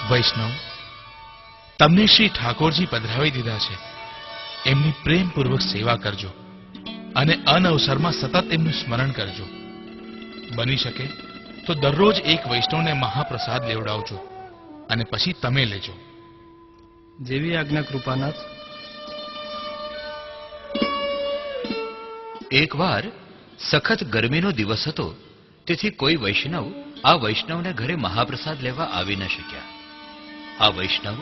વૈષ્ણવ, તમને શ્રી ઠાકોરજી પધરાવી દીધા છે. એમની પ્રેમપૂર્વક સેવા કરજો અને અનવસરમાં સતત એમનું સ્મરણ કરજો. બની શકે તો દરરોજ એક વૈષ્ણવને મહાપ્રસાદ લેવડાવજો અને પછી તમે લેજો. જેવી આજ્ઞા કૃપાનાથ. એકવાર સખત ગરમીનો દિવસ હતો, તેથી કોઈ વૈષ્ણવ આ વૈષ્ણવને ઘરે મહાપ્રસાદ લેવા આવી ન શક્યા. આ વૈષ્ણવ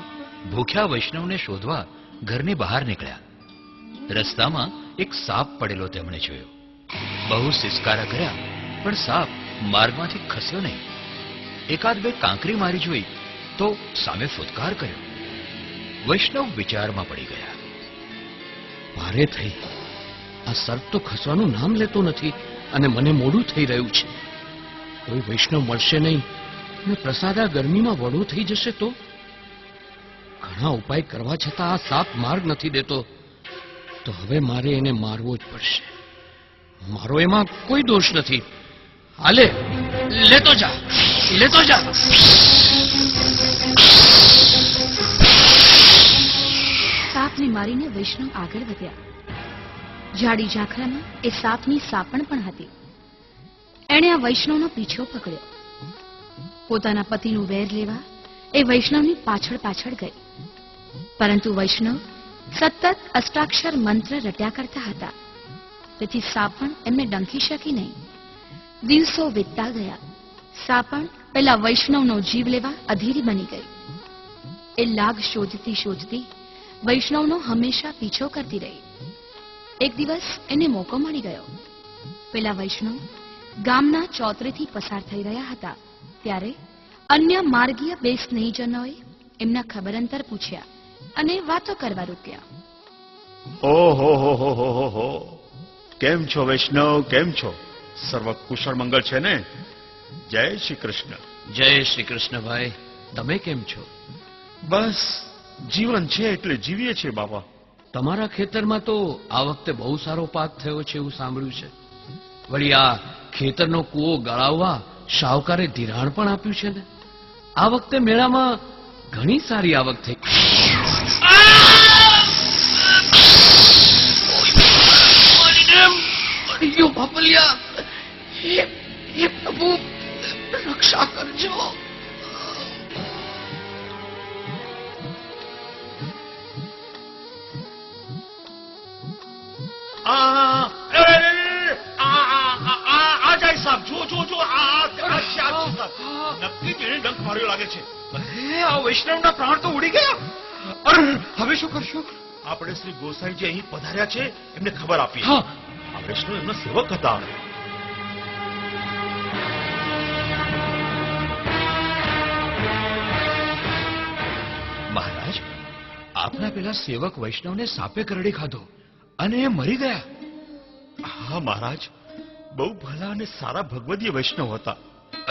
ભૂખ્યા વૈષ્ણવને શોધવા ઘરની બહાર નીકળ્યા. રસ્તામાં એક સાપ પડેલો તેમણે જોયો. બહુ સિસકારા કર્યા, પણ સાપ માર્ગમાંથી ખસ્યો નહીં. એકાદ બે કાંકરી મારી જોઈ તો સામે ફૂટકાર કર્યો. વૈષ્ણવ વિચારમાં પડી ગયા. ભારે થઈ. આ સર્પ તો ખસવાનું નામ લેતો નથી અને મને મોડું થઈ રહ્યું છે. કોઈ વૈષ્ણવ મળશે નહીં અને પ્રસાદ આ ગરમીમાં વડો થઈ જશે તો? ઘણા ઉપાય કરવા છતાં આ સાપ માર્ગ નથી દેતો. તો હવે મારે એને મારવો જ પડશે. મારો એમાં કોઈ દોષ નથી. હાલે, લેતો જા, લેતો જા. સાપને મારીને વૈષ્ણવ આગળ વધ્યા. જાડી ઝાંખરામાં એ સાપની સાપણ પણ હતી. એણે આ વૈષ્ણવનો પીછો પકડ્યો. પોતાના પતિનું વેર લેવા એ વૈષ્ણવની પાછળ પાછળ ગઈ. પરંતુ વૈષ્ણવ સતત અષ્ટાક્ષર મંત્ર રટ્યા કરતા હતા, તેથી સાપણ એમને ડંખી શકી નહીં. દિવસો વીતતા ગયા. સાપણ પેલા વૈષ્ણવનો જીવ લેવા અધીરી બની ગઈ. એ લાગ શોધતી શોધતી વૈષ્ણવનો હંમેશા પીછો કરતી રહી. એક દિવસ એને મોકો મળી ગયો. પેલા વૈષ્ણવ ગામના ચોતરેથી પસાર થઈ રહ્યા હતા, ત્યારે અન્ય માર્ગીય બે સ્નેહીજનોએ એમના ખબર અંતર પૂછ્યા અને વાતો કરવા રોક્યા. ઓહો હો હો હો હો હો, કેમ છો વૈષ્ણવ, કેમ છો? સર્વ કુશળ મંગળ છે ને? જય શ્રી કૃષ્ણ. જય શ્રી કૃષ્ણ ભાઈ. તમે કેમ છો? બસ જીવન છે એટલે જીવીએ છીએ બાપા. તમારા ખેતરમાં તો આ વખતે બહુ સારો પાક થયો છે એવું સાંભળ્યું છે. વળી આ ખેતરનો કૂવો ગળાવવા શાહુકારે ધિરાણ પણ આપ્યું છે ને. આ વખતે મેળામાં ઘણી સારી આવક થઈ. બાપલિયા, હે પ્રભુ, રક્ષા કરજો. નક્કી તેને ડંખ માર્યો લાગે છે. આ વૈષ્ણવના પ્રાણ તો ઉડી ગયા. અરે હવે શું કરશું? આપણે શ્રી ગોસાઈજી અહીં પધાર્યા છે, એમને ખબર આપી. હા, આ વૈષ્ણવ એમના સેવક હતા. મહારાજ, આપના પેલા સેવક વૈષ્ણવને સાપે કરડી ખાધો અને એ મરી ગયા. હા મહારાજ, બહુ ભલા અને સારા ભગવદીય વૈષ્ણવ હતા.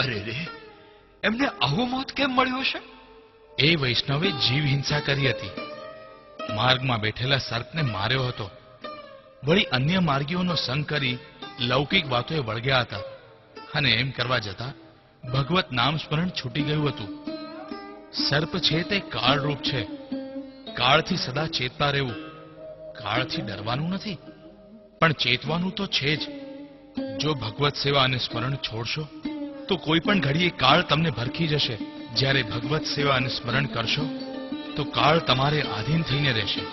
અરે રે, એમને આવું મોત કેમ મળ્યું હશે? એ વૈષ્ણવે જીવ હિંસા કરી હતી. માર્ગમાં બેઠેલા સર્પને માર્યો હતો. વળી અન્ય માર્ગીઓનો સંગ કરી લૌકિક વાતોએ વળગ્યા હતા અને એમ કરવા જતા ભગવત નામ સ્મરણ છૂટી ગયું હતું. સર્પ છે તે કાળરૂપ છે. કાળથી સદા ચેતતા રહેવું. કાળથી ડરવાનું નથી, પણ ચેતવાનું તો છે જ. જો ભગવત સેવા અને સ્મરણ છોડશો તો કોઈ પણ ઘડીએ કાળ તમને ભરખી જશે. જ્યારે ભગવત સેવા અને સ્મરણ કરશો તો કાળ તમારે આધીન થઈને રહેશે.